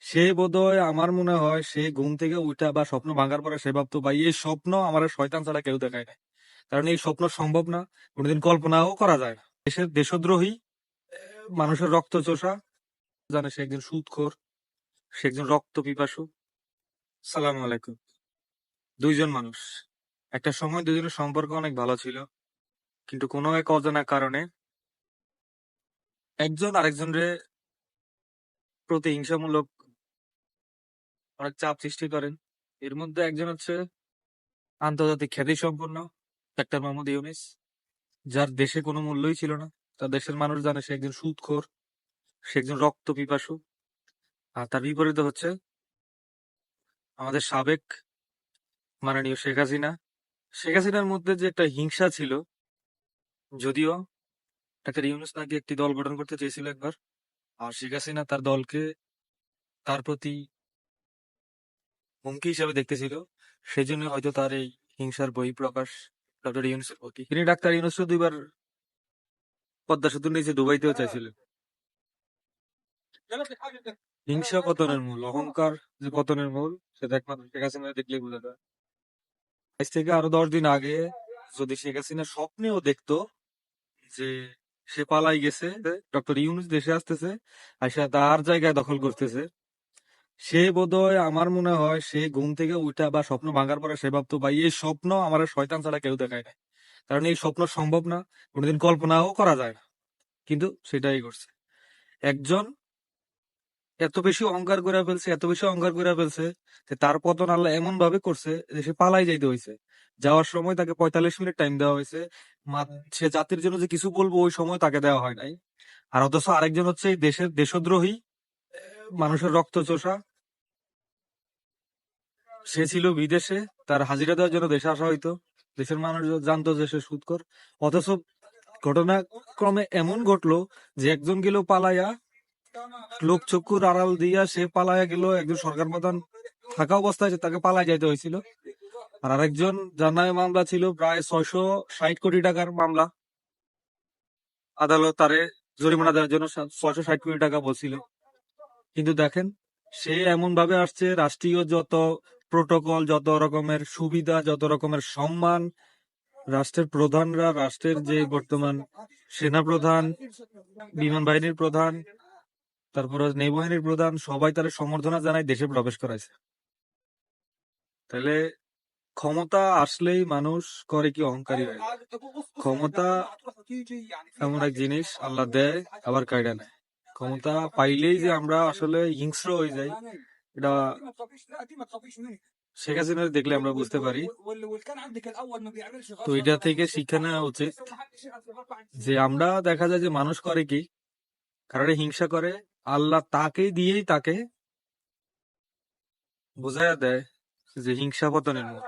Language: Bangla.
সে বোধহয় আমার মনে হয় সে ঘুম থেকে উঠা বা স্বপ্ন ভাঙার পরে সে ভাবতো ভাই এই স্বপ্ন আমার শয়তান ছাড়া কেউ দেখায় না, কারণ এই স্বপ্ন সম্ভব না, কোনোদিন কল্পনাও করা যায় না। দেশের দেশদ্রোহী, মানুষের রক্ত চোষা, জানে সে একজন সুদখোর, সে একজন রক্ত পিপাসু। সালাম আলাইকুম। দুইজন মানুষ, একটা সময় দুজনের সম্পর্ক অনেক ভালো ছিল, কিন্তু কোনো এক অজানা কারণে একজন আরেকজনের প্রতি হিংসামূলক অনেক চাপ সৃষ্টি করেন। এর মধ্যে একজন হচ্ছে আন্তর্জাতিক খ্যাতি সম্পন্ন ডাক্তার মোহাম্মদ ইউনিস, যার দেশে কোনো মূল্যই ছিল না। তার দেশের মানুষ জানে সে একজন সুদখোর, সে একজন রক্ত পিপাসু। আর তার বিপরীতে হচ্ছে আমাদের সাবেক মাননীয় শেখ হাসিনা। শেখ হাসিনার মধ্যে যে একটা হিংসা ছিল, যদিও ডাক্তার ইউনুস নাকি একটি দল গঠন করতে চেয়েছিল একবার, আর শেখ হাসিনা তার দলকে তার প্রতি হুমকি হিসেবে দেখতেছিল, সেই জন্য হয়তো তার এই হিংসার বহিঃপ্রকাশ ডক্টর ইউনুসের প্রতি। তিনি ডাক্তার ইউনুসকে দুইবার পদ্মা সেতুর নিচে ডুবাইতেও চাইছিলেন। হিংসা পতনের মূল, অহংকার যে পতনের মূল, সেটা একমাত্র শেখ হাসিনা দেখলে বোঝা যায়। আজ থেকে আরো 10 দিন আগে যদি শেখ হাসিনা স্বপ্নেও দেখতো যে সে পালাই গেছে, ডক্টর ইউনুস দেশে আসতেছে, আইসা তার জায়গায় দখল করতেছে, সে বোধহয় আমার মনে হয় সে ঘুম থেকে উঠা বা স্বপ্ন ভাঙার পরে সে ভাবতো ভাই এই স্বপ্ন আমার শয়তান ছাড়া কেউ দেখায় না, কারণ এই স্বপ্ন সম্ভব না, কোনোদিন কল্পনাও করা যায় না। কিন্তু সেটাই করছে একজন, এত বেশি অহংকার করে ফেলছে, এত বেশি অহংকার করে ফেলছে যে তার পতন আল্লাহ এমন ভাবে করছে যে সে পালাই যাইতে হয়েছে। যাওয়ার সময় তাকে 45 মিনিট টাইম দেওয়া হয়েছে, সে জাতির জন্য যে কিছু বলবো ওই সময় তাকে দেওয়া হয় নাই। আর অথচ আরেকজন হচ্ছে এই দেশের দেশদ্রোহী, মানুষের রক্ত চোষা, সে ছিল বিদেশে, তার হাজিরা দেওয়ার জন্য দেশে আসা হইতো, দেশের মানুষ জানতো যে সে সুদখোর। অথচ ঘটনাক্রমে এমন ঘটলো যে একজন গেল পালাইয়া, লোক চক্ষুর আড়াল দিয়া সে পালাইয়া গেল, একজন সরকার প্রধান থাকা অবস্থায় তাকে পালাই যাইতে হয়েছিল। আর আরেকজন যার নামে মামলা ছিল প্রায় 660 কোটি টাকার মামলা, আদালত তারে জরিমানা দেওয়ার জন্য 660 কোটি টাকা বলছিল। কিন্তু দেখেন, সে এমন ভাবে আসছে, রাষ্ট্রীয় যত প্রোটোকল, যত রকমের সুবিধা, যত রকমের সম্মান, রাষ্ট্রের প্রধানরা, রাষ্ট্রের যে বর্তমান সেনা প্রধান, বিমান বাহিনীর প্রধান, তারপরে নৌবাহিনীর প্রধান, সবাই তার সম্বর্ধনা জানায় দেশে প্রবেশ করাইছে। তাহলে ক্ষমতা আসলেই মানুষ করে কি অহংকারী হয়। ক্ষমতা এমন এক জিনিস, আল্লাহ দেয় আবার কায়দা নেয়। ক্ষমতা পাইলেই যে আমরা আসলে হিংস্র হয়ে যাই, এটা শেখ হাসিনা দেখলে আমরা বুঝতে পারি। তো এটা থেকে শিক্ষা নেওয়া উচিত যে আমরা দেখা যায় যে মানুষ করে কি কারণে হিংসা করে, আল্লাহ তাকে দিয়েই তাকে বোঝাইয়া দেয় যে হিংসা পতনের মূল।